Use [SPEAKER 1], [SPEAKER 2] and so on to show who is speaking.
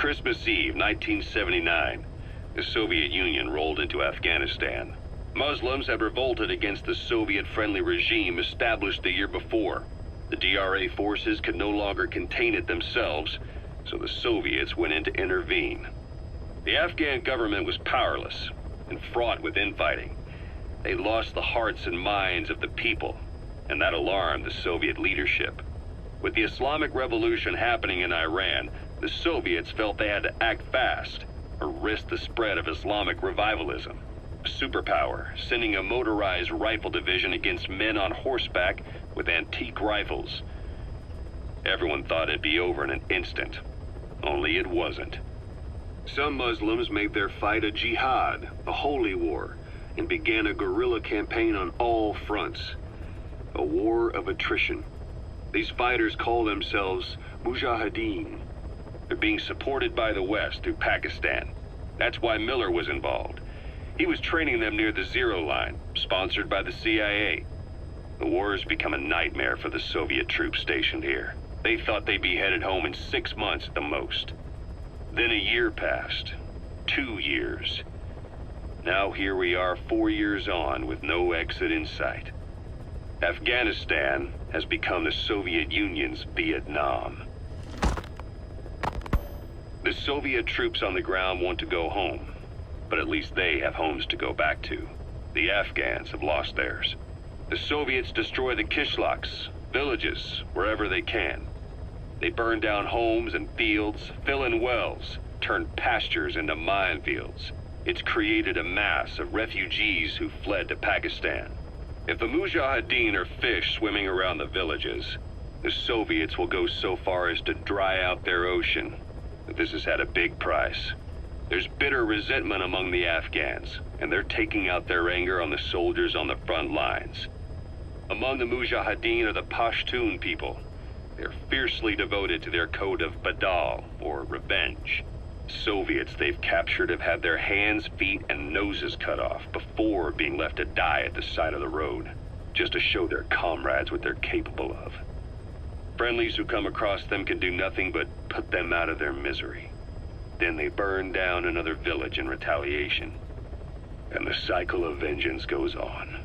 [SPEAKER 1] Christmas Eve, 1979, the Soviet Union rolled into Afghanistan. Muslims had revolted against the Soviet-friendly regime established the year before. The DRA forces could no longer contain it themselves, so the Soviets went in to intervene. The Afghan government was powerless and fraught with infighting. They lost the hearts and minds of the people, and that alarmed the Soviet leadership. With the Islamic Revolution happening in Iran, the Soviets felt they had to act fast or risk the spread of Islamic revivalism. A superpower, sending a motorized rifle division against men on horseback with antique rifles. Everyone thought it'd be over in an instant, only it wasn't. Some Muslims made their fight a jihad, a holy war, and began a guerrilla campaign on all fronts. A war of attrition. These fighters call themselves Mujahideen. They're being supported by the West through Pakistan. That's why Miller was involved. He was training them near the Zero Line, sponsored by the CIA. The war has become a nightmare for the Soviet troops stationed here. They thought they'd be headed home in 6 months at the most. Then a year passed. 2 years. Now here we are 4 years on with no exit in sight. Afghanistan has become the Soviet Union's Vietnam. The Soviet troops on the ground want to go home, but at least they have homes to go back to. The Afghans have lost theirs. The Soviets destroy the kishlaks, villages, wherever they can. They burn down homes and fields, fill in wells, turn pastures into minefields. It's created a mass of refugees who fled to Pakistan. If the Mujahideen are fish swimming around the villages, the Soviets will go so far as to dry out their ocean. But this has had a big price. There's bitter resentment among the Afghans, and they're taking out their anger on the soldiers on the front lines. Among the Mujahideen are the Pashtun people. They're fiercely devoted to their code of Badal, or revenge. Soviets they've captured have had their hands, feet, and noses cut off before being left to die at the side of the road, just to show their comrades what they're capable of. Friendlies who come across them can do nothing but put them out of their misery. Then they burn down another village in retaliation, and the cycle of vengeance goes on.